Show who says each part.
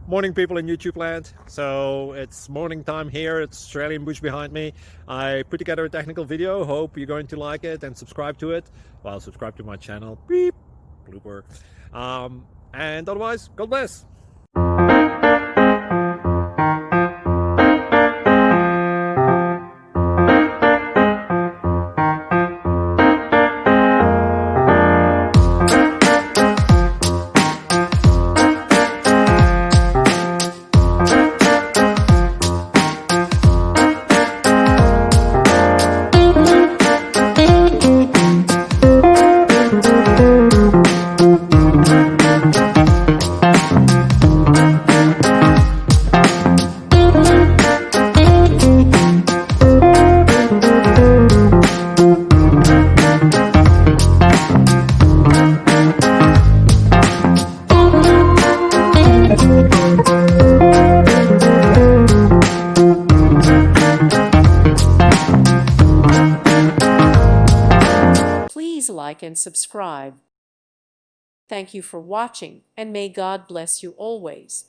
Speaker 1: Morning, people in YouTube land. So it's morning time here. It's Australian bush behind me. I put together a technical video. Hope you're going to like it and subscribe to it. Well, subscribe to my channel. Beep. Blooper. And otherwise, God bless.
Speaker 2: Please like and subscribe. Thank you for watching, and may God bless you always.